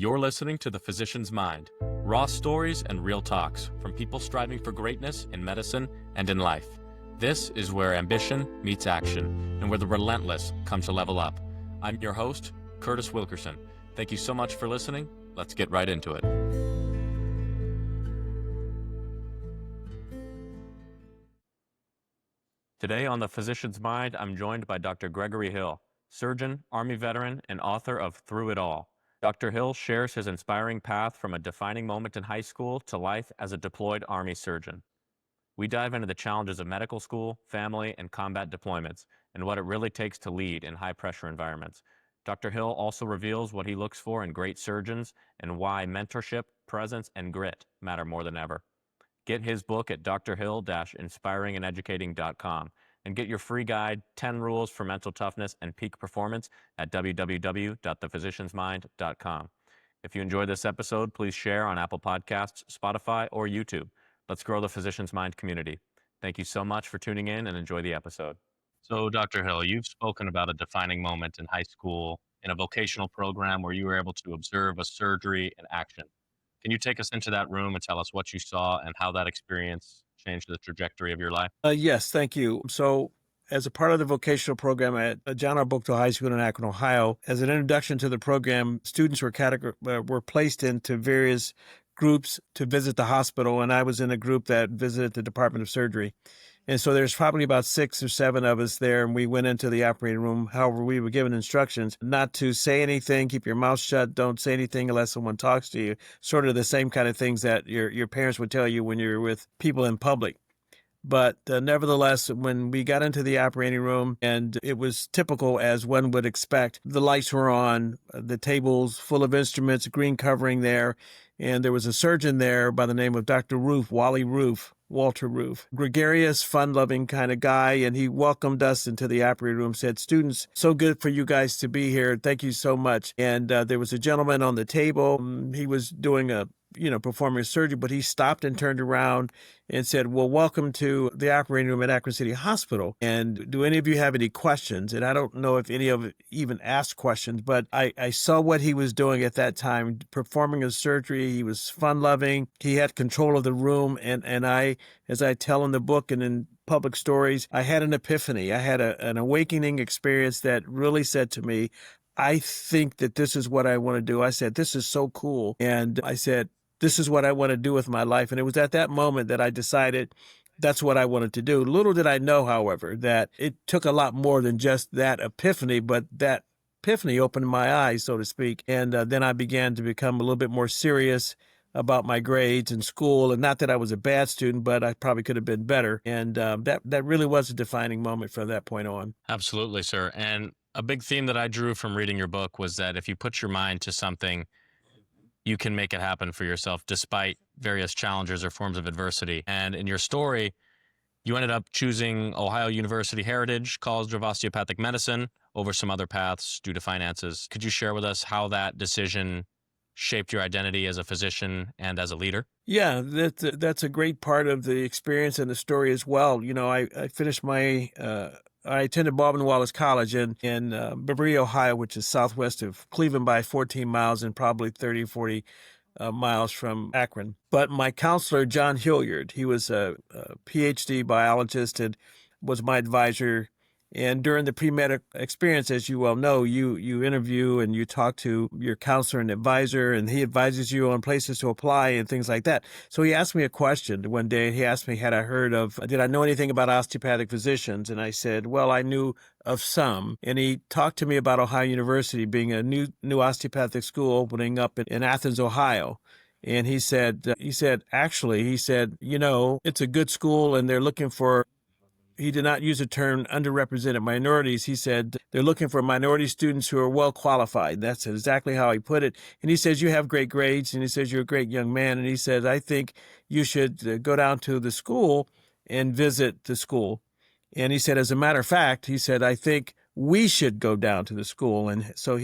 You're listening to The Physician's Mind, raw stories and real talks from people striving for greatness in medicine and in life. This is where ambition meets action and where the relentless come to level up. I'm your host, Curtis Wilkerson. Thank you so much for listening. Let's get right into it. Today on The Physician's Mind, I'm joined by Dr. Gregory Hill, surgeon, Army veteran, and author of Through It All. Dr. Hill shares his inspiring path from a defining moment in high school to life as a deployed Army surgeon. We dive into the challenges of medical school, family, and combat deployments, and what it really takes to lead in high-pressure environments. Dr. Hill also reveals what he looks for in great surgeons and why mentorship, presence, and grit matter more than ever. Get his book at drhill-inspiringandeducating.com and get your free guide, 10 Rules for Mental Toughness and Peak Performance at www.thephysiciansmind.com. If you enjoyed this episode, please share on Apple Podcasts, Spotify, or YouTube. Let's grow the Physician's Mind community. Thank you so much for tuning in and enjoy the episode. So, Dr. Hill, you've spoken about a defining moment in high school in a vocational program where you were able to observe a surgery in action. Can you take us into that room and tell us what you saw and how that experience changed the trajectory of your life? Yes, thank you. So, as a part of the vocational program at John R. Bookto High School in Akron, Ohio, as an introduction to the program, students were placed into various groups to visit the hospital, and I was in a group that visited the Department of Surgery. And so there's probably about 6 or 7 of us there, and we went into the operating room. However, we were given instructions not to say anything, keep your mouth shut, don't say anything unless someone talks to you, sort of the same kind of things that your parents would tell you when you're with people in public. But nevertheless, when we got into the operating room, and it was typical as one would expect, the lights were on, the tables full of instruments, green covering there, and there was a surgeon there by the name of Dr. Walter Roof, gregarious, fun-loving kind of guy, and he welcomed us into the operating room, said, "Students, so good for you guys to be here. Thank you so much." And there was a gentleman on the table. He was doing performing a surgery, but he stopped and turned around and said, "Well, welcome to the operating room at Akron City Hospital. And do any of you have any questions?" And I don't know if any of it even asked questions, but I saw what he was doing at that time, performing a surgery. He was fun-loving. He had control of the room. And I, as I tell in the book and in public stories, I had an epiphany. I had an awakening experience that really said to me, I think that this is what I want to do. I said, "This is so cool." And I said, "This is what I want to do with my life." And it was at that moment that I decided that's what I wanted to do. Little did I know, however, that it took a lot more than just that epiphany, but that epiphany opened my eyes, so to speak. And then I began to become a little bit more serious about my grades in school. And not that I was a bad student, but I probably could have been better. And that really was a defining moment from that point on. Absolutely, sir. And a big theme that I drew from reading your book was that if you put your mind to something, you can make it happen for yourself despite various challenges or forms of adversity. And in your story, you ended up choosing Ohio University Heritage College of Osteopathic Medicine over some other paths due to finances. Could you share with us how that decision shaped your identity as a physician and as a leader? Yeah, that's a great part of the experience and the story as well. I finished I attended Baldwin Wallace College in Berea, Ohio, which is southwest of Cleveland by 14 miles and probably 30, 40 miles from Akron. But my counselor, John Hilliard, he was a PhD biologist and was my advisor. And during the pre-med experience, as you well know, you interview and you talk to your counselor and advisor, and he advises you on places to apply and things like that. So he asked me a question one day. He asked me, did I know anything about osteopathic physicians? And I said, well, I knew of some. And he talked to me about Ohio University being a new osteopathic school opening up in Athens, Ohio. And he said, it's a good school and they're looking for, he did not use the term underrepresented minorities. He said they're looking for minority students who are well qualified. That's exactly how he put it. And he says, you have great grades. And he says, you're a great young man. And he says, I think you should go down to the school and visit the school. And he said, as a matter of fact, he said, I think we should go down to the school. And so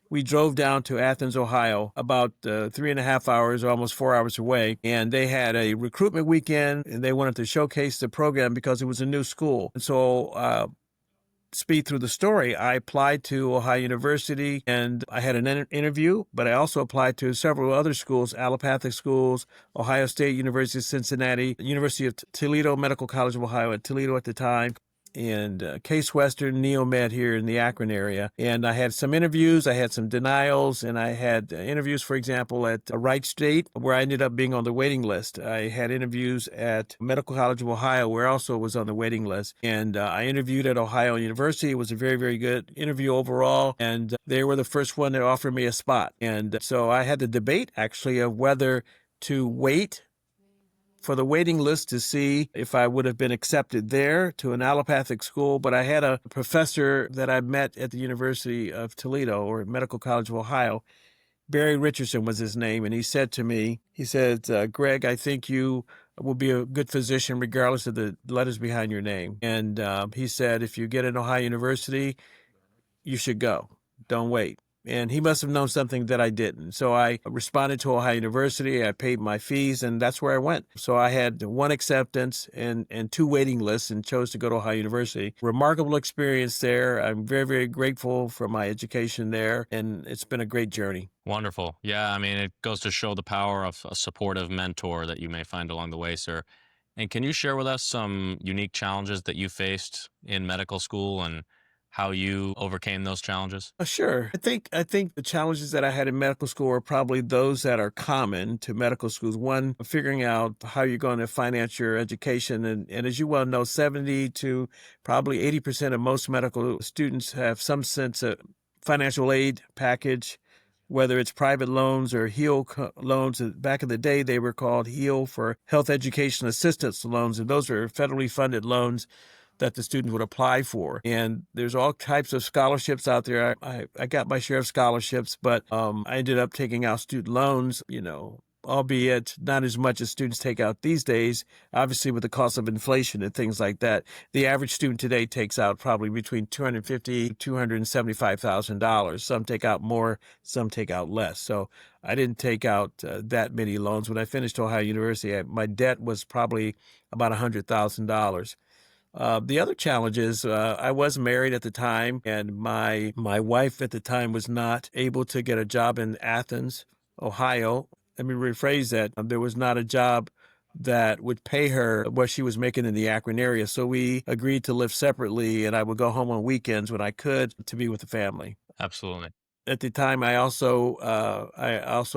we drove down to Athens, Ohio, about 3.5 hours, almost 4 hours away. And they had a recruitment weekend, and they wanted to showcase the program because it was a new school. And so speed through the story, I applied to Ohio University and I had an interview, but I also applied to several other schools, allopathic schools, Ohio State University of Cincinnati, University of Toledo, Medical College of Ohio at Toledo at the time, and Case Western, Neomed here in the Akron area. And I had some interviews, I had some denials, and I had interviews, for example, at Wright State, where I ended up being on the waiting list. I had interviews at Medical College of Ohio, where I also was on the waiting list. And I interviewed at Ohio University. It was a very, very good interview overall. And they were the first one that offered me a spot. And so I had the debate, actually, of whether to wait for the waiting list to see if I would have been accepted there to an allopathic school. But I had a professor that I met at the University of Toledo or Medical College of Ohio. Barry Richardson was his name. And he said to me, he said, Greg, I think you will be a good physician regardless of the letters behind your name. And he said, if you get an Ohio University, you should go. Don't wait. And he must have known something that I didn't. So I responded to Ohio University. I paid my fees, and that's where I went. So I had one acceptance and two waiting lists and chose to go to Ohio University. Remarkable experience there. I'm very, very grateful for my education there, and it's been a great journey. Wonderful. Yeah, I mean, it goes to show the power of a supportive mentor that you may find along the way, sir. And can you share with us some unique challenges that you faced in medical school and how you overcame those challenges? Sure. I think the challenges that I had in medical school are probably those that are common to medical schools. One, figuring out how you're going to finance your education. And as you well know, 70 to probably 80% of most medical students have some sense of financial aid package, whether it's private loans or HEAL loans. Back in the day, they were called HEAL for Health Education Assistance loans, and those are federally funded loans that the student would apply for. And there's all types of scholarships out there. I got my share of scholarships, but I ended up taking out student loans, albeit not as much as students take out these days, obviously with the cost of inflation and things like that. The average student today takes out probably between $250,000 $275,000. Some take out more, some take out less. So I didn't take out that many loans. When I finished Ohio University, my debt was probably about $100,000. The other challenge is I was married at the time, and my wife at the time was not able to get a job in Athens, Ohio. Let me rephrase that. There was not a job that would pay her what she was making in the Akron area. So we agreed to live separately, and I would go home on weekends when I could to be with the family. Absolutely. At the time, I also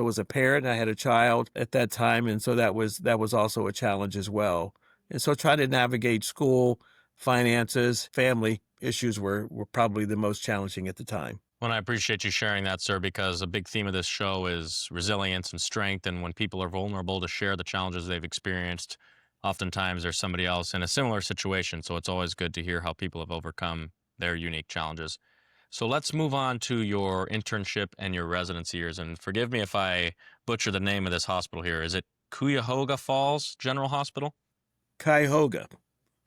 was a parent. I had a child at that time, and so that was also a challenge as well. And so trying to navigate school, finances, family issues were probably the most challenging at the time. Well, I appreciate you sharing that, sir, because a big theme of this show is resilience and strength. And when people are vulnerable to share the challenges they've experienced, oftentimes there's somebody else in a similar situation. So it's always good to hear how people have overcome their unique challenges. So let's move on to your internship and your residency years. And forgive me if I butcher the name of this hospital here. Is it Cuyahoga Falls General Hospital? Cuyahoga.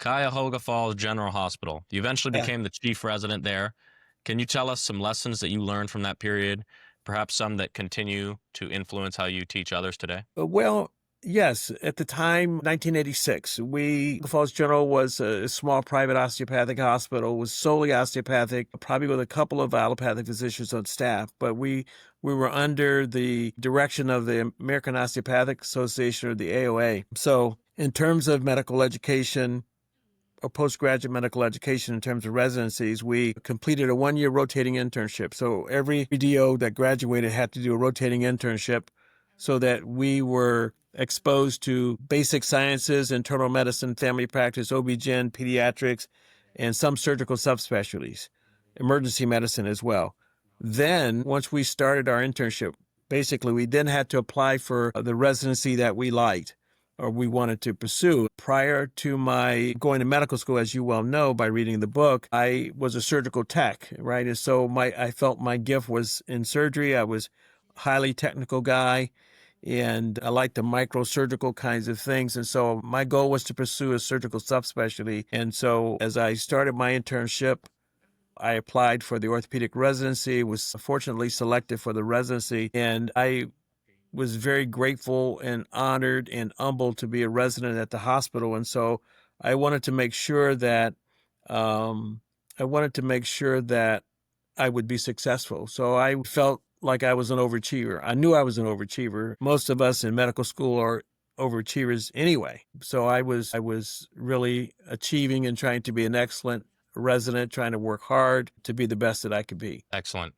Cuyahoga Falls General Hospital. You eventually Yeah. became the chief resident there. Can you tell us some lessons that you learned from that period, perhaps some that continue to influence how you teach others today? Well, yes. At the time, 1986, Falls General was a small private osteopathic hospital, was solely osteopathic, probably with a couple of allopathic physicians on staff, but we were under the direction of the American Osteopathic Association, or the AOA. So in terms of medical education, or postgraduate medical education in terms of residencies, we completed a one-year rotating internship. So every DO that graduated had to do a rotating internship so that we were exposed to basic sciences, internal medicine, family practice, OB-GYN, pediatrics, and some surgical subspecialties, emergency medicine as well. Then, once we started our internship, basically we then had to apply for the residency that we liked or we wanted to pursue. Prior to my going to medical school, as you well know by reading the book, I was a surgical tech, right? And so I felt my gift was in surgery. I was a highly technical guy, and I liked the microsurgical kinds of things. And so my goal was to pursue a surgical subspecialty. And so as I started my internship, I applied for the orthopedic residency, was fortunately selected for the residency, and I was very grateful and honored and humbled to be a resident at the hospital. And so I wanted to make sure that I wanted to make sure that I would be successful. So I felt like I was an overachiever. I knew I was an overachiever. Most of us in medical school are overachievers anyway. So I was really achieving and trying to be an excellent resident, trying to work hard to be the best that I could be. Excellent.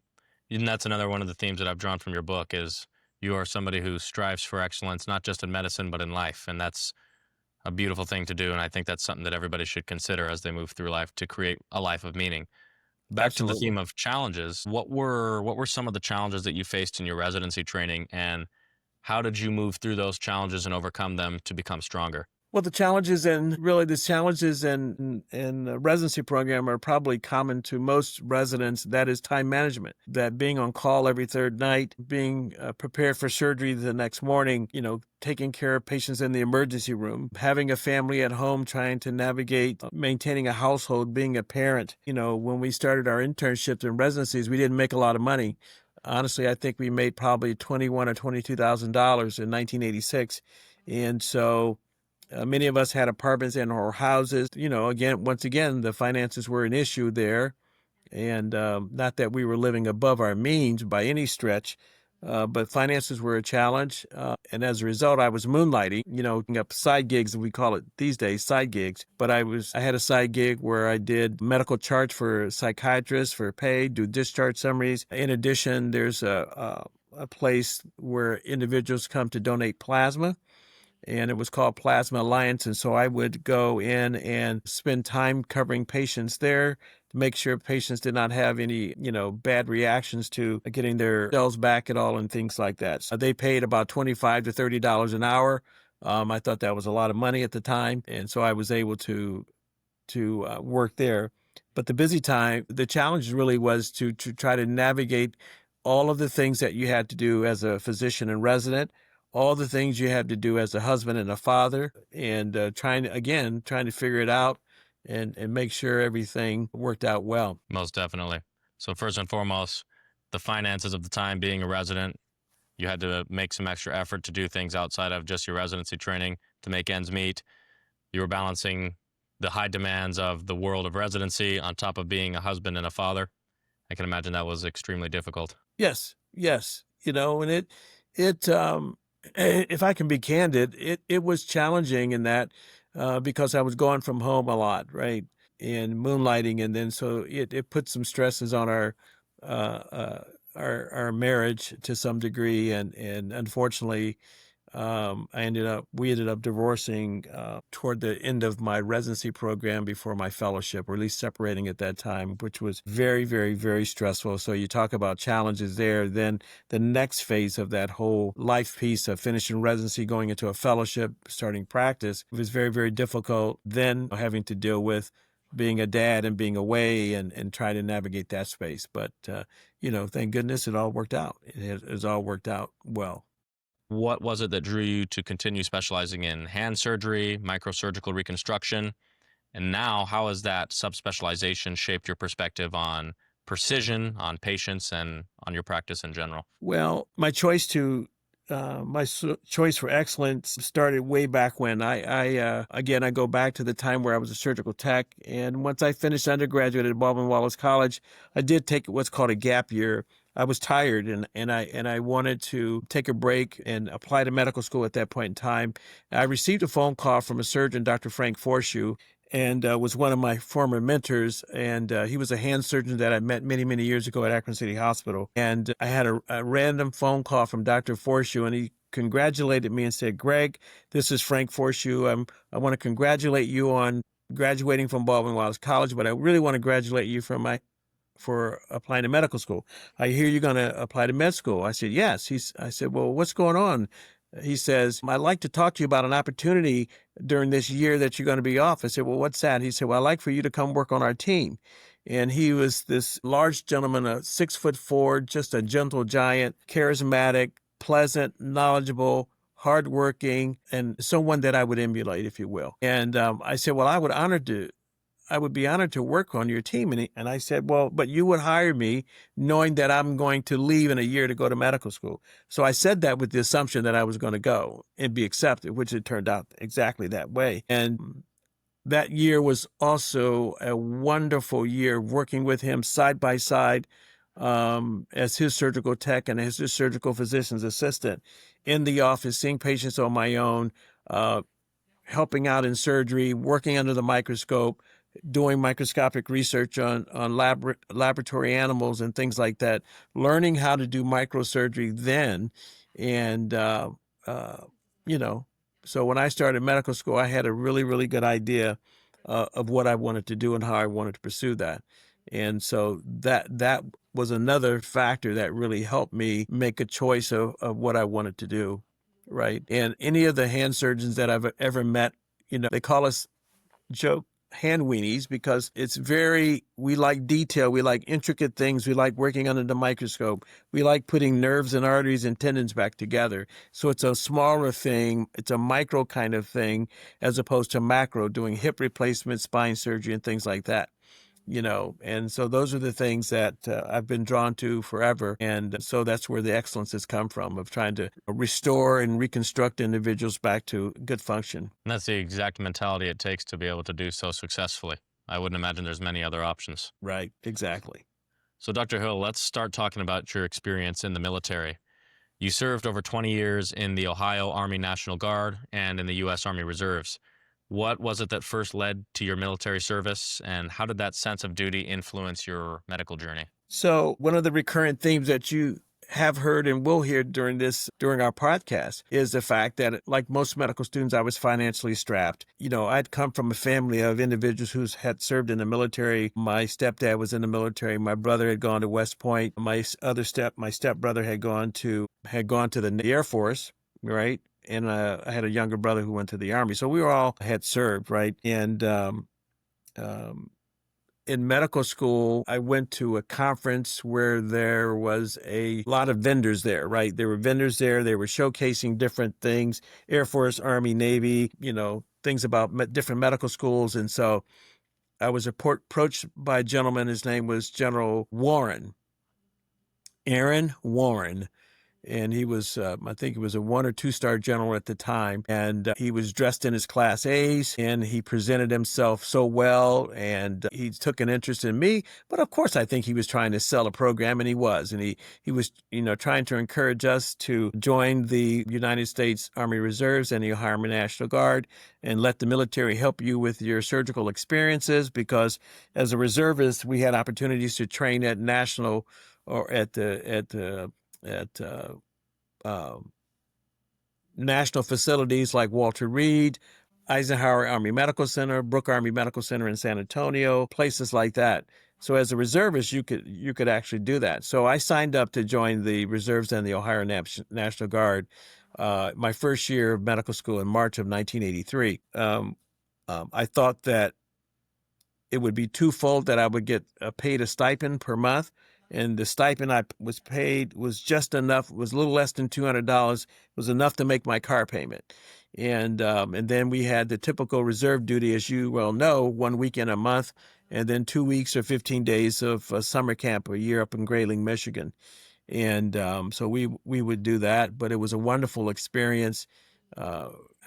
And that's another one of the themes that I've drawn from your book is you are somebody who strives for excellence, not just in medicine, but in life. And that's a beautiful thing to do. And I think that's something that everybody should consider as they move through life to create a life of meaning. Back to the Absolutely. theme of challenges, what were some of the challenges that you faced in your residency training, and how did you move through those challenges and overcome them to become stronger? Well, the challenges in the residency program are probably common to most residents. That is time management, that being on call every third night, being prepared for surgery the next morning, taking care of patients in the emergency room, having a family at home, trying to navigate, maintaining a household, being a parent. When we started our internships and residencies, we didn't make a lot of money. Honestly, I think we made probably $21,000 or $22,000 in 1986. And so many of us had apartments in our houses. Once again, the finances were an issue there. And not that we were living above our means by any stretch, but finances were a challenge. And as a result, I was moonlighting, up side gigs, as we call it these days, side gigs. But I had a side gig where I did medical charts for psychiatrists for pay, do discharge summaries. In addition, there's a place where individuals come to donate plasma, and it was called Plasma Alliance. And so I would go in and spend time covering patients there to make sure patients did not have any, bad reactions to getting their cells back at all and things like that. So they paid about $25 to $30 an hour. I thought that was a lot of money at the time. And so I was able to work there. But the challenge really was to try to navigate all of the things that you had to do as a physician and resident, all the things you had to do as a husband and a father, and trying to figure it out and make sure everything worked out well. Most definitely. So first and foremost, the finances of the time being a resident, you had to make some extra effort to do things outside of just your residency training to make ends meet. You were balancing the high demands of the world of residency on top of being a husband and a father. I can imagine that was extremely difficult. Yes, yes, and if I can be candid, it was challenging in that because I was gone from home a lot, right, and moonlighting, and then so it put some stresses on uh, uh, our marriage to some degree, and unfortunately, we ended up divorcing toward the end of my residency program before my fellowship, or at least separating at that time, which was very, very, very stressful. So you talk about challenges there. Then the next phase of that whole life piece of finishing residency, going into a fellowship, starting practice, was very, very difficult. Then having to deal with being a dad and being away and trying to navigate that space. But, thank goodness it all worked out. It has all worked out well. What was it that drew you to continue specializing in hand surgery, microsurgical reconstruction? And now, how has that subspecialization shaped your perspective on precision, on patients, and on your practice in general? Well, choice for excellence started way back when. I go back to the time where I was a surgical tech, and once I finished undergraduate at Baldwin Wallace College, I did take what's called a gap year. I was tired, and I wanted to take a break and apply to medical school at that point in time. I received a phone call from a surgeon, Dr. Frank Forshew, and was one of my former mentors. And he was a hand surgeon that I met many, many years ago at Akron City Hospital. And I had a random phone call from Dr. Forshew, and he congratulated me and said, "Greg, this is Frank Forshew. I want to congratulate you on graduating from Baldwin Wallace College, but I really want to congratulate you for applying to medical school. I hear you're going to apply to med school." I said, "Yes." I said, "Well, what's going on?" He says, "I'd like to talk to you about an opportunity during this year that you're going to be off." I said, "Well, what's that?" He said, "Well, I'd like for you to come work on our team." And he was this large gentleman, 6'4", just a gentle giant, charismatic, pleasant, knowledgeable, hardworking, and someone that I would emulate, if you will. And I said, "Well, I would be honored to work on your team." And I said, "Well, but you would hire me knowing that I'm going to leave in a year to go to medical school." So I said that with the assumption that I was going to go and be accepted, which it turned out exactly that way. And that year was also a wonderful year working with him side by side as his surgical tech and as his surgical physician's assistant in the office, seeing patients on my own, uh, helping out in surgery, working under the microscope, doing microscopic research on laboratory animals and things like that, learning how to do microsurgery then. And, uh, you know, so when I started medical school, I had a really, really good idea of what I wanted to do and how I wanted to pursue that. And so that was another factor that really helped me make a choice of what I wanted to do. Right. And any of the hand surgeons that I've ever met, they call us joke hand weenies because we like detail. We like intricate things. We like working under the microscope. We like putting nerves and arteries and tendons back together. So it's a smaller thing. It's a micro kind of thing as opposed to macro, doing hip replacement, spine surgery, and things like that. And so those are the things that I've been drawn to forever. And so that's where the excellence has come from, of trying to restore and reconstruct individuals back to good function. And that's the exact mentality it takes to be able to do so successfully. I wouldn't imagine there's many other options. Right, exactly. So, Dr. Hill, let's start talking about your experience in the military. You served over 20 years in the Ohio Army National Guard and in the U.S. Army Reserves. What was it that first led to your military service, and how did that sense of duty influence your medical journey? So one of the recurrent themes that you have heard and will hear during our podcast is the fact that, like most medical students, I was financially strapped. I'd come from a family of individuals who had served in the military. My stepdad was in the military. My brother had gone to West Point. My stepbrother had gone to the Air Force, right? And I had a younger brother who went to the Army. So we all had served, right? And in medical school, I went to a conference where there was a lot of vendors there, right? There were vendors there. They were showcasing different things, Air Force, Army, Navy, things about different medical schools. And so I was approached by a gentleman. His name was General Warren, Aaron Warren. And he was, I think he was a 1 or 2-star general at the time. And he was dressed in his Class A's, and he presented himself so well, and he took an interest in me. But of course, I think he was trying to sell a program, and he was. And he was, trying to encourage us to join the United States Army Reserves and the Ohio Army National Guard and let the military help you with your surgical experiences, because as a reservist, we had opportunities to train at national or at national facilities like Walter Reed, Eisenhower Army Medical Center, Brooke Army Medical Center in San Antonio, places like that. So as a reservist, you could actually do that. So I signed up to join the reserves and the Ohio National Guard my first year of medical school in March of 1983. I thought that it would be twofold, that I would get paid a stipend per month. And the stipend I was paid was just enough, was a little less than $200, was enough to make my car payment. And then we had the typical reserve duty, as you well know, 1 weekend a month, and then 2 weeks or 15 days of summer camp a year up in Grayling, Michigan. And so we would do that, but it was a wonderful experience.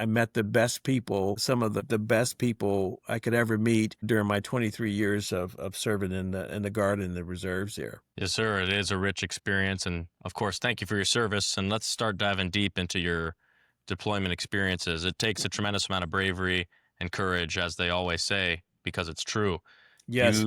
I met the best people, some of the best people I could ever meet during my 23 years of serving in the Guard and the Reserves there. Yes, sir. It is a rich experience. And of course, thank you for your service. And let's start diving deep into your deployment experiences. It takes a tremendous amount of bravery and courage, as they always say, because it's true. Yes.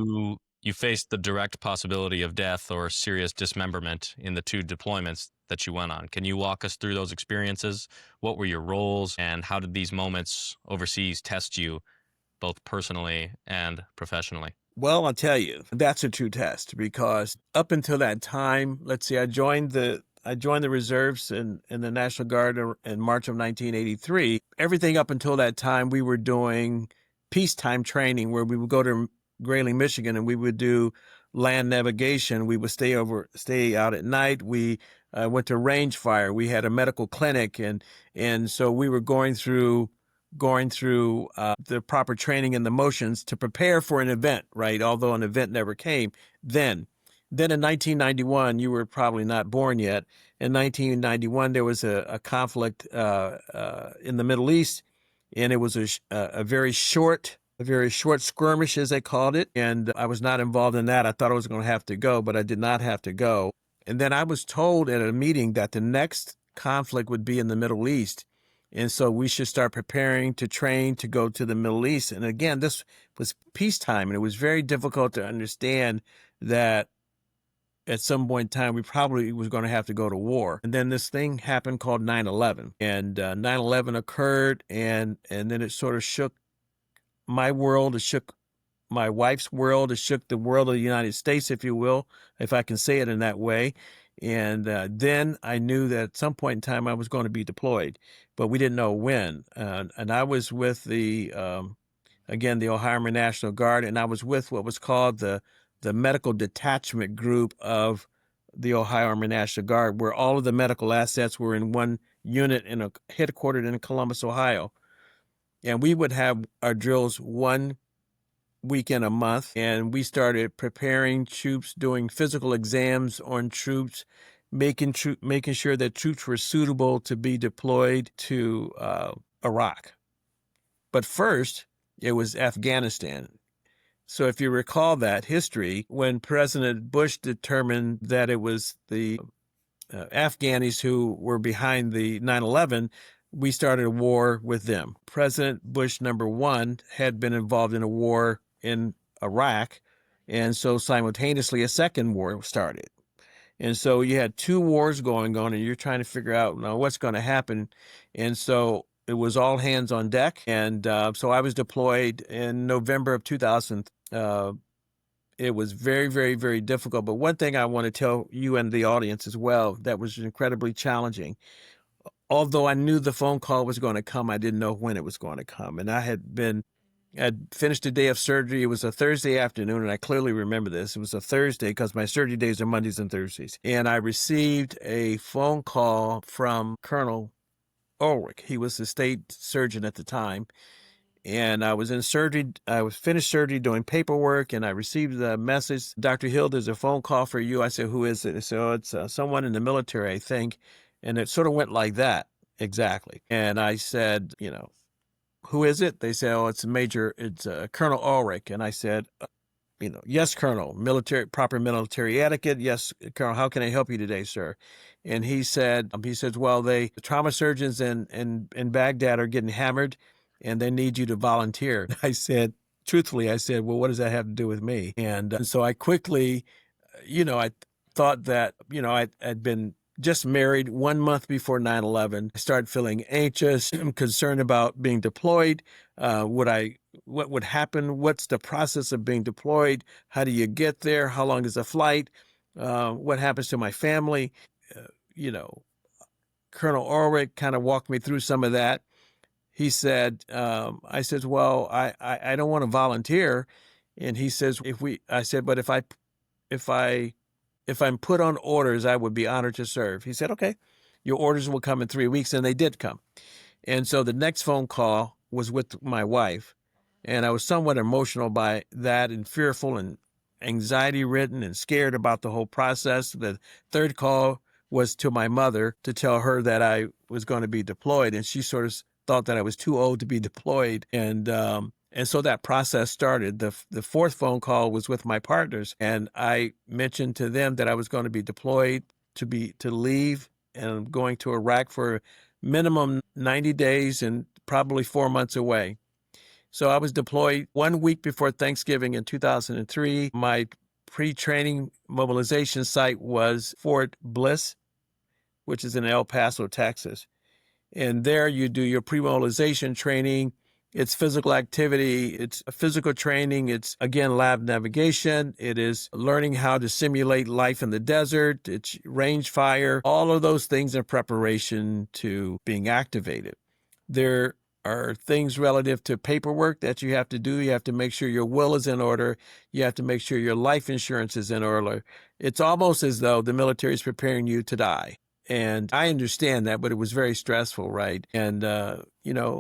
You faced the direct possibility of death or serious dismemberment in the 2 deployments that you went on. Can you walk us through those experiences? What were your roles, and how did these moments overseas test you, both personally and professionally? Well, I'll tell you, that's a true test, because up until that time, let's see, I joined the reserves in the National Guard in March of 1983. Everything up until that time, we were doing peacetime training, where we would go to Grayling, Michigan, and we would do land navigation. We would stay out at night. We went to range fire. We had a medical clinic, and so we were going through the proper training and the motions to prepare for an event, right? Although an event never came. Then in 1991, you were probably not born yet. In 1991, there was a conflict in the Middle East, and it was a very short a very short skirmish, as they called it, and I was not involved in that. I thought I was going to have to go, but I did not have to go. And then I was told at a meeting that the next conflict would be in the Middle East. And so we should start preparing to train to go to the Middle East. And again, this was peacetime, and it was very difficult to understand that at some point in time, we probably was going to have to go to war. And then this thing happened called 9/11. And 9/11 occurred, and then it sort of shook my world. It shook my wife's world. It shook the world of the United States, if you will, if I can say it in that way. And then I knew that at some point in time I was going to be deployed, but we didn't know when. And I was with again, the Ohio Army National Guard, and I was with what was called the medical detachment group of the Ohio Army National Guard, where all of the medical assets were in one unit headquartered in Columbus, Ohio. And we would have our drills one weekend a month, and we started preparing troops, doing physical exams on troops, making sure that troops were suitable to be deployed to Iraq. But first, it was Afghanistan. So if you recall that history, when President Bush determined that it was the Afghanis who were behind the 9/11, we started a war with them. President Bush #1 had been involved in a war in Iraq, and so simultaneously a second war started. And so you had two wars going on, and you're trying to figure out now what's going to happen. And so it was all hands on deck. And so I was deployed in November of 2000. It was very, very, very difficult. But one thing I want to tell you and the audience as well that was incredibly challenging. Although I knew the phone call was going to come, I didn't know when it was going to come. And I'd finished a day of surgery. It was a Thursday afternoon, and I clearly remember this. It was a Thursday because my surgery days are Mondays and Thursdays. And I received a phone call from Colonel Ulrich. He was the state surgeon at the time. And I was in surgery. I was finished surgery doing paperwork, and I received the message, Dr. Hill, there's a phone call for you. I said, who is it? They said, oh, it's someone in the military, I think. And it sort of went like that, exactly. And I said, who is it? They said, oh, it's Colonel Ulrich. And I said, yes, Colonel, proper military etiquette. Yes, Colonel, how can I help you today, sir? And he says, well, the trauma surgeons in Baghdad are getting hammered, and they need you to volunteer. Truthfully, I said, well, what does that have to do with me? And so I quickly, I thought that, I'd been just married 1 month before 9/11. I started feeling anxious, concerned about being deployed. What would happen? What's the process of being deployed? How do you get there? How long is the flight? What happens to my family? Colonel Ulrich kind of walked me through some of that. He said, I said, well, I don't want to volunteer. And he says, but if I'm put on orders, I would be honored to serve. He said, okay, your orders will come in 3 weeks. And they did come. And so the next phone call was with my wife. And I was somewhat emotional by that and fearful and anxiety ridden and scared about the whole process. The third call was to my mother to tell her that I was going to be deployed. And she sort of thought that I was too old to be deployed. And so that process started. The fourth phone call was with my partners, and I mentioned to them that I was going to be deployed to leave, and I'm going to Iraq for minimum 90 days and probably 4 months away. So I was deployed 1 week before Thanksgiving in 2003. My pre-training mobilization site was Fort Bliss, which is in El Paso, Texas. And there you do your pre-mobilization training. It's physical activity. It's physical training. It's, again, lab navigation. It is learning how to simulate life in the desert. It's range fire, all of those things in preparation to being activated. There are things relative to paperwork that you have to do. You have to make sure your will is in order. You have to make sure your life insurance is in order. It's almost as though the military is preparing you to die. And I understand that, but it was very stressful, right? And,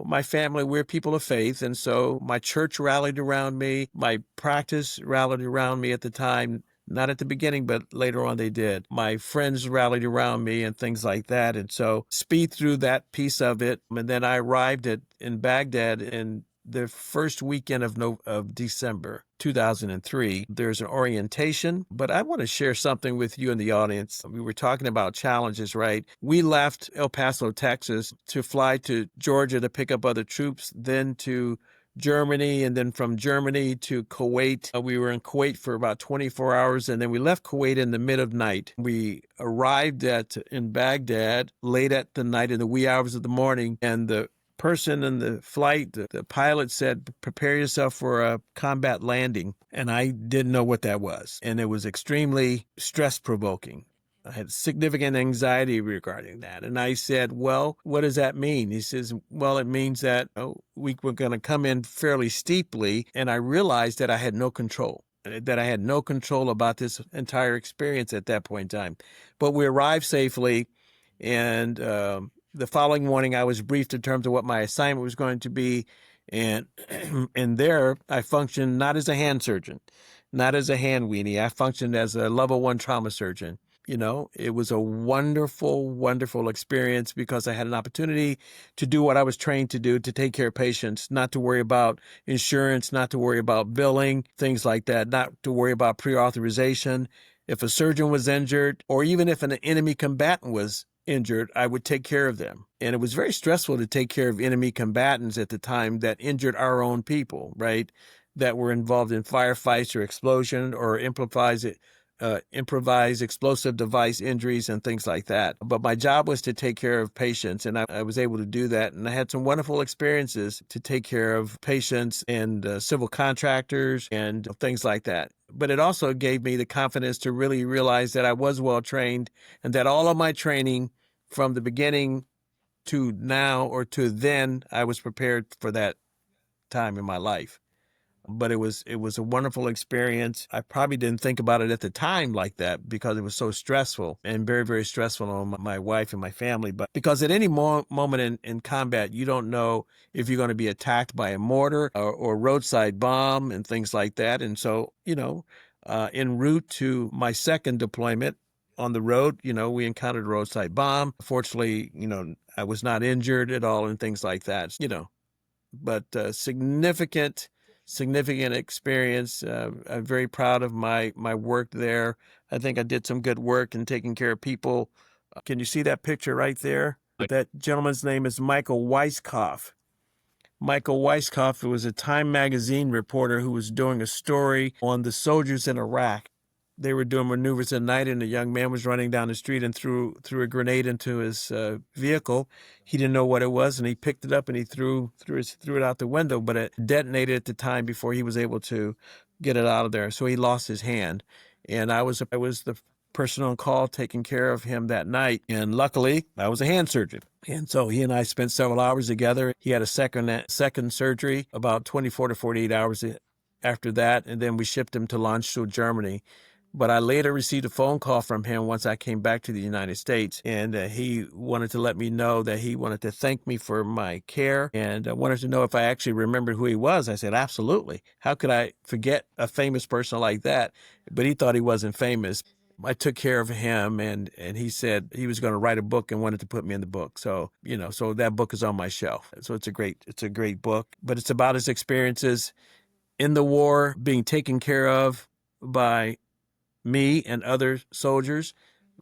my family, we're people of faith. And so my church rallied around me. My practice rallied around me at the time, not at the beginning, but later on they did. My friends rallied around me and things like that. And so speed through that piece of it. And then I arrived in Baghdad in the first weekend of December 2003. There's an orientation, but I want to share something with you in the audience. We were talking about challenges, right? We left El Paso, Texas to fly to Georgia to pick up other troops, then to Germany, and then from Germany to Kuwait. We were in Kuwait for about 24 hours, and then we left Kuwait in the mid of night. We arrived in Baghdad late at the night in the wee hours of the morning, and the person in the flight, the pilot said, prepare yourself for a combat landing. And I didn't know what that was. And it was extremely stress provoking. I had significant anxiety regarding that. And I said, well, what does that mean? He says, well, it means that we were going to come in fairly steeply. And I realized that I had no control. That I had no control about this entire experience at that point in time. But we arrived safely, and the following morning, I was briefed in terms of what my assignment was going to be, and and there I functioned not as a hand surgeon, not as a hand weenie. I functioned as a level 1 trauma surgeon. It was a wonderful, wonderful experience because I had an opportunity to do what I was trained to do, to take care of patients, not to worry about insurance, not to worry about billing, things like that, not to worry about pre-authorization. If a surgeon was injured, or even if an enemy combatant was injured, I would take care of them. And it was very stressful to take care of enemy combatants at the time that injured our own people, right? That were involved in firefights or explosion or improvised explosive device injuries and things like that. But my job was to take care of patients, and I was able to do that. And I had some wonderful experiences to take care of patients and civil contractors and things like that. But it also gave me the confidence to really realize that I was well trained, and that all of my training from the beginning to now or to then, I was prepared for that time in my life. But it was a wonderful experience. I probably didn't think about it at the time like that because it was so stressful, and very, very stressful on my wife and my family. But because at any moment in combat, you don't know if you're going to be attacked by a mortar or roadside bomb and things like that. And so, en route to my second deployment on the road, we encountered a roadside bomb. Fortunately, I was not injured at all and things like that, but significant experience. I'm very proud of my work there. I think I did some good work in taking care of people. Can you see that picture right there? That gentleman's name is Michael Weiskopf. Michael Weiskopf was a Time magazine reporter who was doing a story on the soldiers in Iraq. They were doing maneuvers at night, and a young man was running down the street and threw a grenade into his vehicle. He didn't know what it was, and he picked it up and he threw it out the window, but it detonated at the time before he was able to get it out of there. So he lost his hand, and I was the person on call taking care of him that night. And luckily, I was a hand surgeon. And so he and I spent several hours together. He had a second surgery about 24 to 48 hours after that, and then we shipped him to Landstuhl, Germany. But I later received a phone call from him once I came back to the United States, and he wanted to let me know that he wanted to thank me for my care and wanted to know if I actually remembered who he was. I said, absolutely. How could I forget a famous person like that? But he thought he wasn't famous. I took care of him, and he said he was going to write a book and wanted to put me in the book. So, so that book is on my shelf. So it's a great book, but it's about his experiences in the war, being taken care of by me and other soldiers,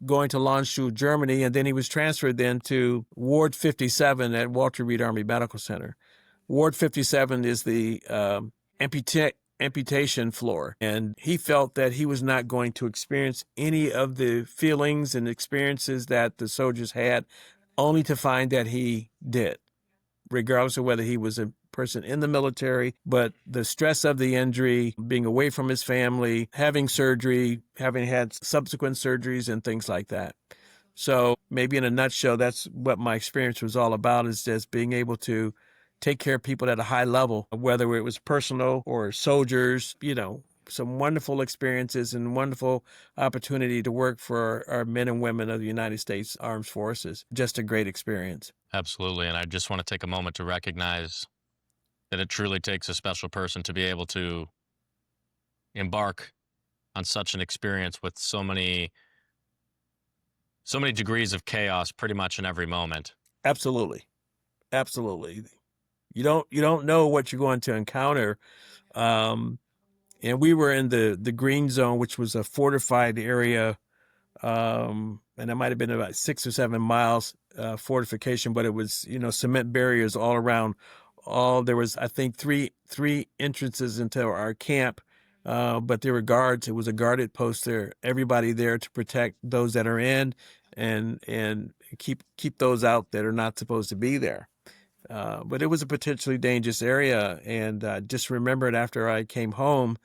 going to Landstuhl, Germany, and then he was transferred then to Ward 57 at Walter Reed Army Medical Center. Ward 57 is the amputation floor, and he felt that he was not going to experience any of the feelings and experiences that the soldiers had, only to find that he did, regardless of whether he was a person in the military. But the stress of the injury, being away from his family, having surgery, having had subsequent surgeries and things like that. So maybe in a nutshell, that's what my experience was all about, is just being able to take care of people at a high level, whether it was personal or soldiers, some wonderful experiences and wonderful opportunity to work for our men and women of the United States Armed Forces. Just a great experience. Absolutely. And I just want to take a moment to recognize that it truly takes a special person to be able to embark on such an experience with so many degrees of chaos pretty much in every moment. Absolutely. Absolutely. You don't know what you're going to encounter. Um, and we were in the green zone, which was a fortified area, and it might have been about 6 or 7 miles fortification, but it was cement barriers all around. All there was, I think, three entrances into our camp, but there were guards. It was a guarded post there. Everybody there to protect those that are in, and keep those out that are not supposed to be there. But it was a potentially dangerous area, and just remembered after I came home.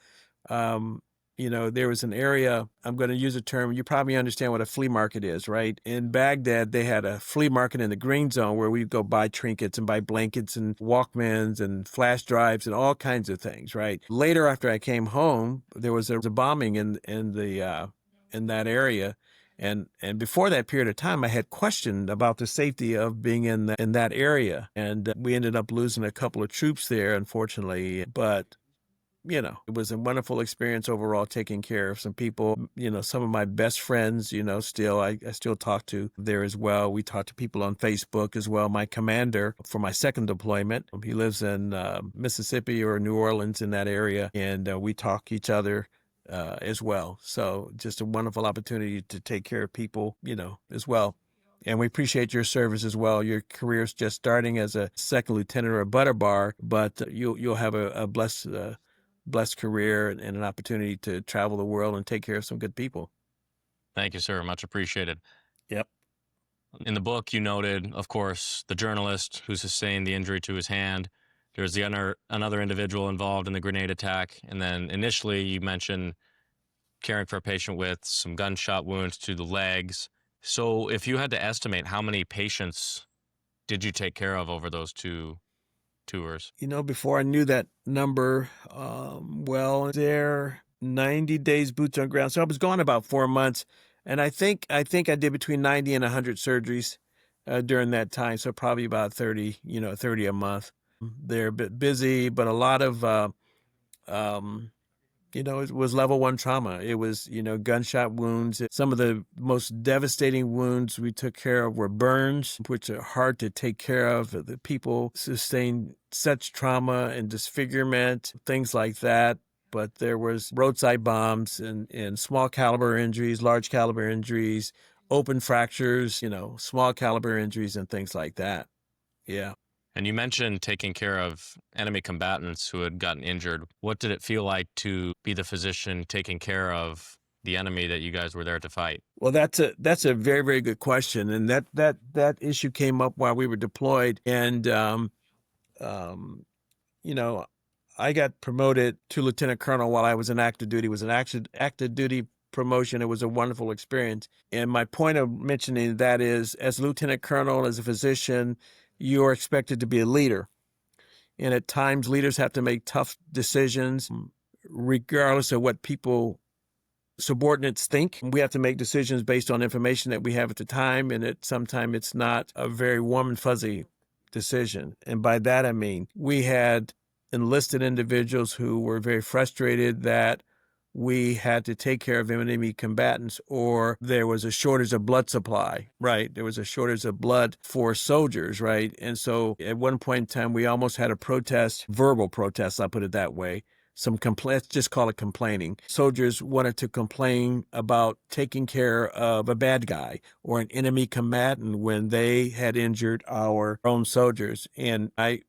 Um, there was an area, I'm going to use a term, you probably understand what a flea market is, right? In Baghdad, they had a flea market in the green zone where we'd go buy trinkets and buy blankets and Walkmans and flash drives and all kinds of things, right? Later, after I came home, there was a bombing in that area. And before that period of time, I had questioned about the safety of being in that area. And we ended up losing a couple of troops there, unfortunately. But it was a wonderful experience overall, taking care of some people, some of my best friends, still, I still talk to there as well. We talk to people on Facebook as well. My commander for my second deployment, he lives in Mississippi or New Orleans, in that area. And we talk each other as well. So just a wonderful opportunity to take care of people, as well. And we appreciate your service as well. Your career is just starting as a second lieutenant or a butter bar, but you'll have a blessed career and an opportunity to travel the world and take care of some good people. Thank you, sir. Much appreciated. Yep. In the book, you noted, of course, the journalist who sustained the injury to his hand. There's another individual involved in the grenade attack. And then initially, you mentioned caring for a patient with some gunshot wounds to the legs. So, if you had to estimate, how many patients did you take care of over those two tours? Before I knew that number, there 90 days boots on ground. So I was gone about 4 months, and I think I did between 90 and 100 surgeries during that time. So probably about 30, 30 a month. They're a bit busy, but a lot of it was level one trauma. It was, gunshot wounds. Some of the most devastating wounds we took care of were burns, which are hard to take care of. The people sustained such trauma and disfigurement, things like that. But there was roadside bombs and small caliber injuries, large caliber injuries, open fractures, small caliber injuries and things like that. Yeah. And you mentioned taking care of enemy combatants who had gotten injured. What did it feel like to be the physician taking care of the enemy that you guys were there to fight? Well, that's a very, very good question, and that issue came up while we were deployed, and um, you know, I got promoted to lieutenant colonel while I was in active duty. It was an active duty promotion. It was a wonderful experience, and my point of mentioning that is, as lieutenant colonel, as a physician, you are expected to be a leader, and at times leaders have to make tough decisions, regardless of what people subordinates think. We have to make decisions based on information that we have at the time, and sometimes it's not a very warm and fuzzy decision. And by that, I mean, we had enlisted individuals who were very frustrated that we had to take care of enemy combatants, or there was a shortage of blood supply, right? There was a shortage of blood for soldiers, right? And so at one point in time, we almost had a protest, verbal protest, I'll put it that way. Let's just call it complaining. Soldiers wanted to complain about taking care of a bad guy or an enemy combatant when they had injured our own soldiers. And I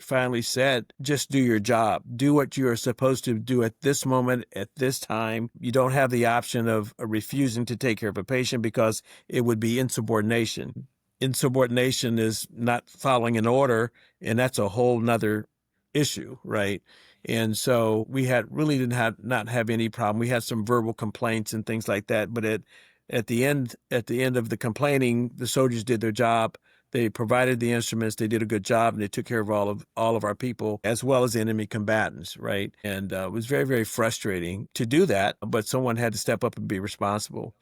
finally said, just do your job. Do what you are supposed to do at this moment, at this time. You don't have the option of refusing to take care of a patient, because it would be insubordination. Insubordination is not following an order, and that's a whole nother issue, right? And so we did not have any problem. We had some verbal complaints and things like that, but at the end of the complaining, the soldiers did their job. They provided the instruments. They did a good job, and they took care of all of our people, as well as the enemy combatants, right? And it was very, very frustrating to do that, but someone had to step up and be responsible.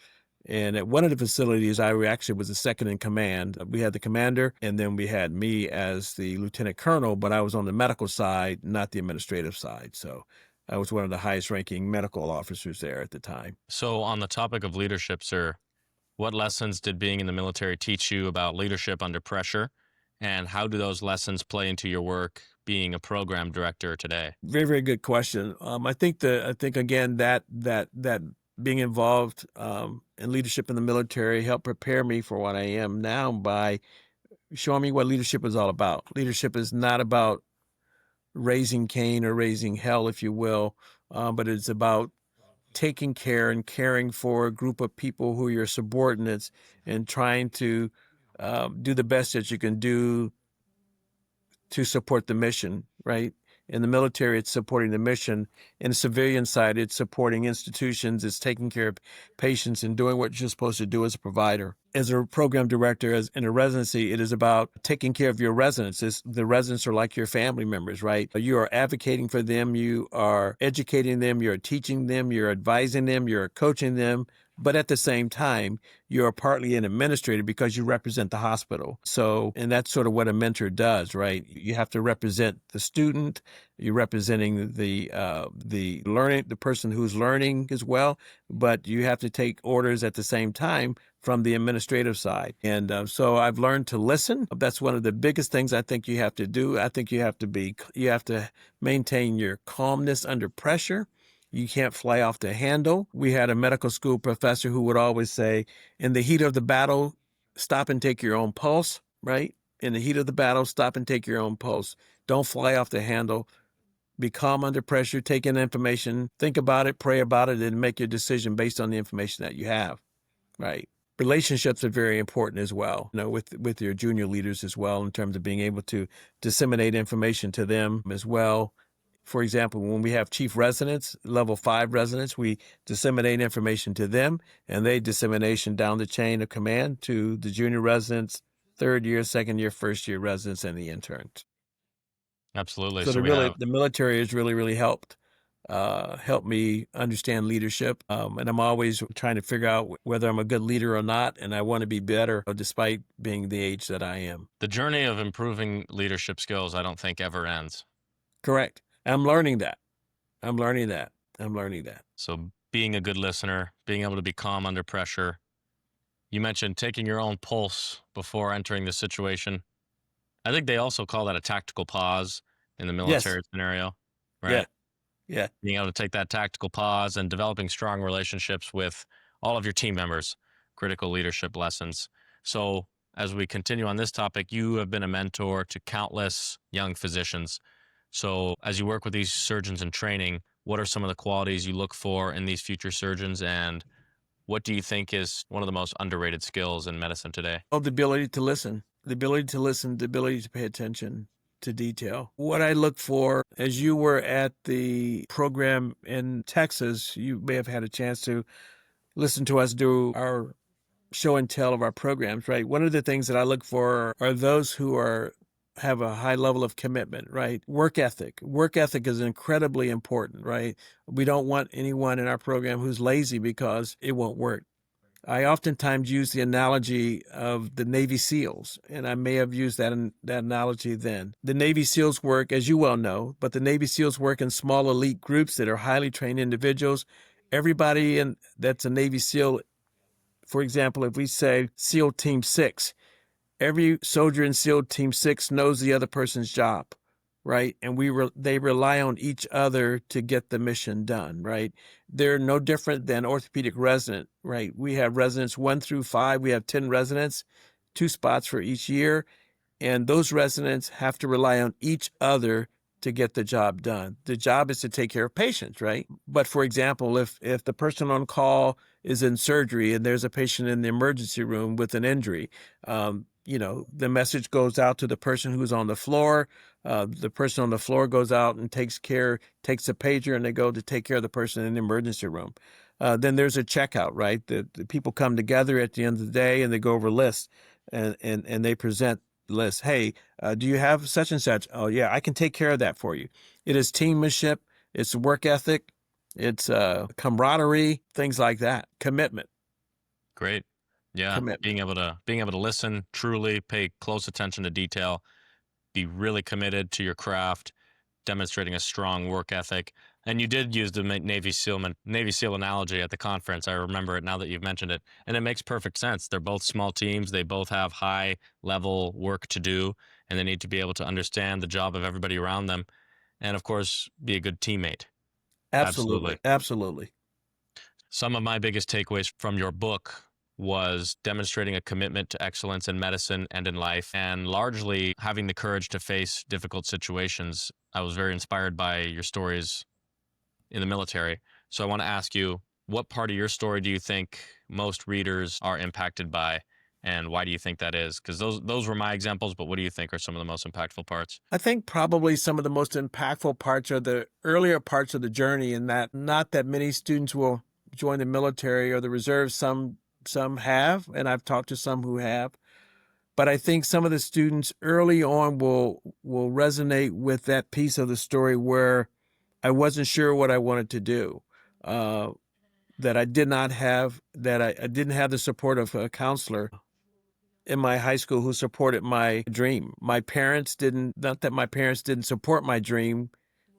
And at one of the facilities, I actually was the second in command. We had the commander, and then we had me as the lieutenant colonel, but I was on the medical side, not the administrative side. So I was one of the highest ranking medical officers there at the time. So, on the topic of leadership, sir, what lessons did being in the military teach you about leadership under pressure? And how do those lessons play into your work being a program director today? Very, very good question. I think again that being involved in leadership in the military helped prepare me for what I am now by showing me what leadership is all about. Leadership is not about raising Cain or raising hell, if you will, but it's about taking care and caring for a group of people who are your subordinates and trying to do the best that you can do to support the mission, right? In the military, it's supporting the mission. In the civilian side, it's supporting institutions, it's taking care of patients and doing what you're supposed to do as a provider. As a program director, as in a residency, it is about taking care of your residents. The residents are like your family members, right? You are advocating for them, you are educating them, you're teaching them, you're advising them, you're coaching them. But at the same time, you're partly an administrator because you represent the hospital. So, and that's sort of what a mentor does, right? You have to represent the student. You're representing the person who's learning as well, but you have to take orders at the same time from the administrative side. And so I've learned to listen. That's one of the biggest things I think you have to do. I think you have to maintain your calmness under pressure. You can't fly off the handle. We had a medical school professor who would always say, in the heat of the battle, stop and take your own pulse, right? In the heat of the battle, stop and take your own pulse. Don't fly off the handle. Be calm under pressure, take in information, think about it, pray about it, and make your decision based on the information that you have, right? Relationships are very important as well, with your junior leaders as well, in terms of being able to disseminate information to them as well. For example, when we have chief residents, level 5 residents, we disseminate information to them, and they dissemination down the chain of command to the junior residents, third year, second year, first year residents, and the interns. Absolutely. So So we have the military has really helped me understand leadership, and I'm always trying to figure out whether I'm a good leader or not, and I want to be better despite being the age that I am. the journey of improving leadership skills, I don't think ever ends. Correct. I'm learning that. I'm learning that. I'm learning that. So being a good listener, being able to be calm under pressure. You mentioned taking your own pulse before entering the situation. I think they also call that a tactical pause in the Yes. military scenario, Yeah. right? Yeah. Being able to take that tactical pause and developing strong relationships with all of your team members, critical leadership lessons. So, as we continue on this topic, you have been a mentor to countless young physicians. So, as you work with these surgeons in training, what are some of the qualities you look for in these future surgeons? And what do you think is one of the most underrated skills in medicine today? Oh, the ability to listen, the ability to listen, the ability to pay attention to detail. What I look for, as you were at the program in Texas, you may have had a chance to listen to us do our show and tell of our programs, right? One of the things that I look for are those who have a high level of commitment, right? Work ethic. Work ethic is incredibly important, right? We don't want anyone in our program who's lazy because it won't work. I oftentimes use the analogy of the Navy SEALs, and I may have used that analogy then. The Navy SEALs work, as you well know, but the Navy SEALs work in small elite groups that are highly trained individuals. Everybody that's a Navy SEAL, for example, if we say SEAL Team 6, every soldier in SEAL Team 6 knows the other person's job, right? And they rely on each other to get the mission done, right? They're no different than orthopedic resident, right? We have residents 1 through 5. We have 10 residents, 2 spots for each year. And those residents have to rely on each other to get the job done. The job is to take care of patients, right? But for example, if the person on call is in surgery and there's a patient in the emergency room with an injury, the message goes out to the person who's on the floor. The person on the floor goes out and takes a pager, and they go to take care of the person in the emergency room. Then there's a checkout, right? The people come together at the end of the day and they go over lists and they present lists. Hey, do you have such and such? Oh yeah, I can take care of that for you. It is teammanship. It's work ethic. It's camaraderie, things like that. Commitment. Great. Yeah. Commitment. Being able to listen, truly pay close attention to detail, be really committed to your craft, demonstrating a strong work ethic. And you did use the Navy SEAL analogy at the conference. I remember it now that you've mentioned it, and it makes perfect sense. They're both small teams. They both have high level work to do, and they need to be able to understand the job of everybody around them, and of course, be a good teammate. Absolutely. Absolutely. Absolutely. Some of my biggest takeaways from your book was demonstrating a commitment to excellence in medicine and in life, and largely having the courage to face difficult situations. I was very inspired by your stories in the military. So I want to ask you, what part of your story do you think most readers are impacted by, and why do you think that is? Because those were my examples, but what do you think are some of the most impactful parts? I think probably some of the most impactful parts are the earlier parts of the journey, in that not that many students will join the military or the reserves. Some have, and I've talked to some who have. But I think some of the students early on will resonate with that piece of the story where I wasn't sure what I wanted to do. That I did not have, that I didn't have the support of a counselor in my high school who supported my dream. My parents didn't, not that my parents didn't support my dream,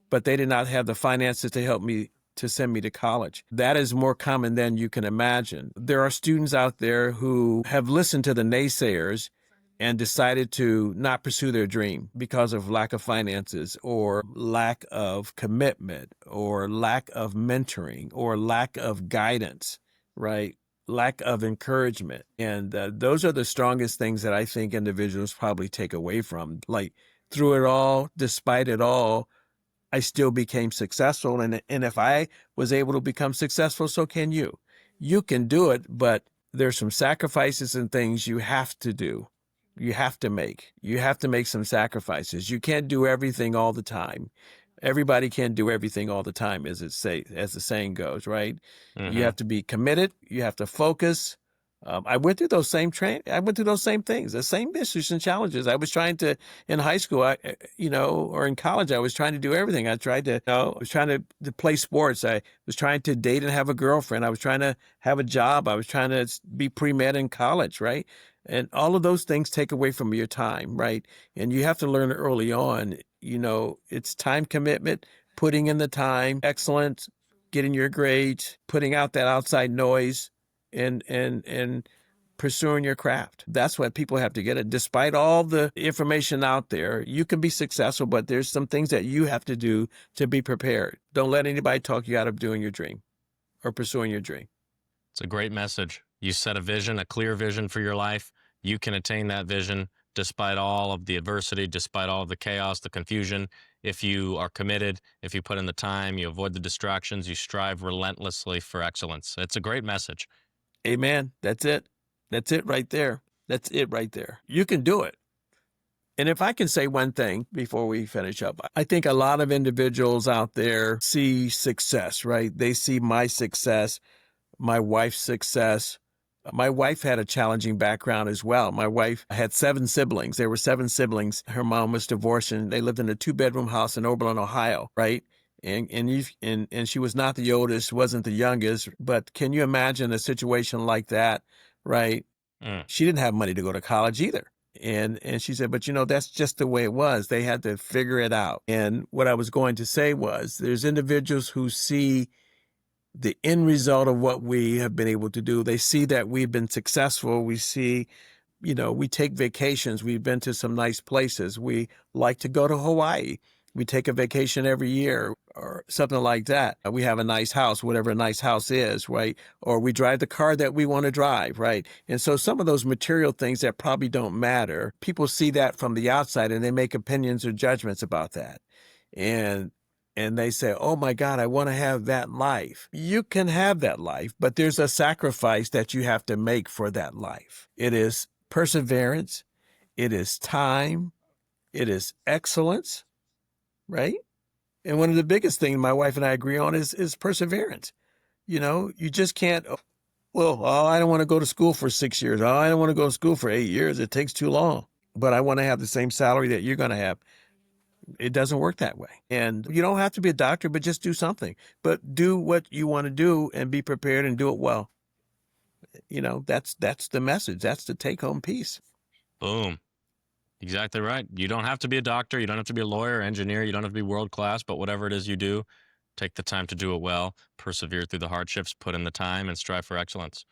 but they did not have the finances to help me to send me to college. That is more common than you can imagine. There are students out there who have listened to the naysayers and decided to not pursue their dream because of lack of finances or lack of commitment or lack of mentoring or lack of guidance, right? Lack of encouragement. And those are the strongest things that I think individuals probably take away from. Like, through it all, despite it all, I still became successful. And if I was able to become successful, so can you. You can do it, but there's some sacrifices and things you have to do. You have to make. You have to make some sacrifices. You can't do everything all the time. Everybody can't do everything all the time, as the saying goes, right? You Mm-hmm. have to be committed. You have to focus. I went through those same I went through those same things, the same issues and challenges. I was trying to, in high school, or in college, I was trying to do everything. I was trying to play sports. I was trying to date and have a girlfriend. I was trying to have a job. I was trying to be pre-med in college, right? And all of those things take away from your time, right? And you have to learn early on, it's time commitment, putting in the time, excellence, getting your grades, putting out that outside noise, and pursuing your craft. That's what people have to get it. Despite all the information out there, you can be successful, but there's some things that you have to do to be prepared. Don't let anybody talk you out of doing your dream or pursuing your dream. It's a great message. You set a vision, a clear vision for your life. You can attain that vision despite all of the adversity, despite all of the chaos, the confusion. If you are committed, if you put in the time, you avoid the distractions, you strive relentlessly for excellence. It's a great message. Amen. That's it. That's it right there. That's it right there. You can do it. And if I can say one thing before we finish up, I think a lot of individuals out there see success, right? They see my success, my wife's success. My wife had a challenging background as well. My wife had 7 siblings. There were 7 siblings. Her mom was divorced, and they lived in a 2-bedroom house in Oberlin, Ohio, right? And she was not the oldest, wasn't the youngest. But can you imagine a situation like that, right? Mm. She didn't have money to go to college either. And she said, but that's just the way it was. They had to figure it out. And what I was going to say was, there's individuals who see the end result of what we have been able to do. They see that we've been successful. We see, we take vacations. We've been to some nice places. We like to go to Hawaii. We take a vacation every year or something like that. We have a nice house, whatever a nice house is, right? Or we drive the car that we want to drive, right? And so some of those material things that probably don't matter, people see that from the outside and they make opinions or judgments about that. And they say, oh my God, I want to have that life. You can have that life, but there's a sacrifice that you have to make for that life. It is perseverance. It is time. It is excellence, right? And one of the biggest things my wife and I agree on is perseverance. You just can't, I don't want to go to school for 6 years. Oh, I don't want to go to school for 8 years. It takes too long. But I want to have the same salary that you're going to have. It doesn't work that way. And you don't have to be a doctor, but just do something. But do what you want to do and be prepared and do it well. That's the message. That's the take-home piece. Boom. Exactly right. You don't have to be a doctor. You don't have to be a lawyer, engineer. You don't have to be world class, but whatever it is you do, Take the time to do it well, persevere through the hardships, put in the time, and strive for excellence.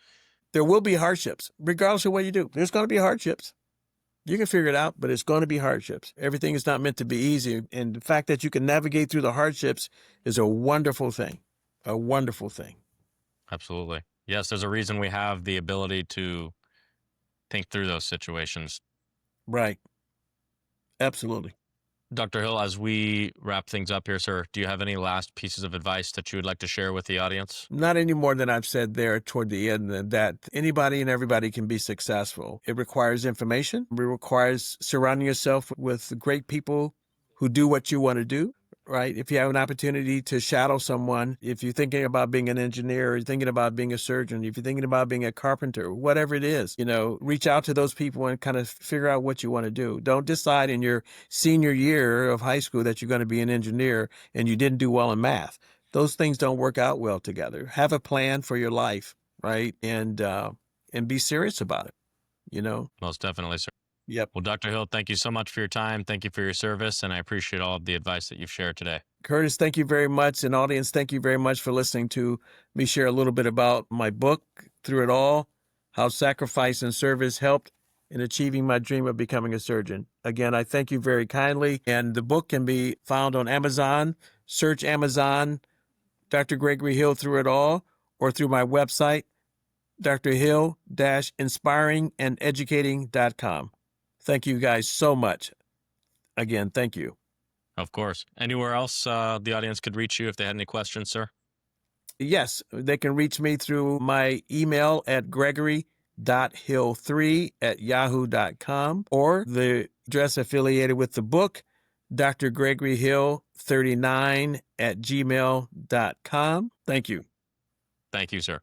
There will be hardships, regardless of what you do. There's going to be hardships. You can figure it out, but it's going to be hardships. Everything is not meant to be easy. And the fact that you can navigate through the hardships is a wonderful thing. A wonderful thing. Absolutely. Yes, there's a reason we have the ability to think through those situations. Right. Absolutely. Dr. Hill, as we wrap things up here, sir, do you have any last pieces of advice that you would like to share with the audience? Not any more than I've said there toward the end, that anybody and everybody can be successful. It requires information. It requires surrounding yourself with great people who do what you want to do, right? If you have an opportunity to shadow someone, if you're thinking about being an engineer, or you're thinking about being a surgeon, if you're thinking about being a carpenter, whatever it is, reach out to those people and kind of figure out what you want to do. Don't decide in your senior year of high school that you're going to be an engineer and you didn't do well in math. Those things don't work out well together. Have a plan for your life, right? And be serious about it, Most definitely, sir. Yep. Well, Dr. Hill, thank you so much for your time. Thank you for your service, and I appreciate all of the advice that you've shared today. Curtis, thank you very much. And audience, thank you very much for listening to me share a little bit about my book, Through It All, How Sacrifice and Service Helped in Achieving My Dream of Becoming a Surgeon. Again, I thank you very kindly. And the book can be found on Amazon. Search Amazon, Dr. Gregory Hill, Through It All, or through my website, drhill-inspiringandeducating.com. Thank you guys so much. Again, thank you. Of course. Anywhere else the audience could reach you if they had any questions, sir? Yes, they can reach me through my email at gregory.hill3@yahoo.com, or the address affiliated with the book, drgregoryhill39@gmail.com. Thank you. Thank you, sir.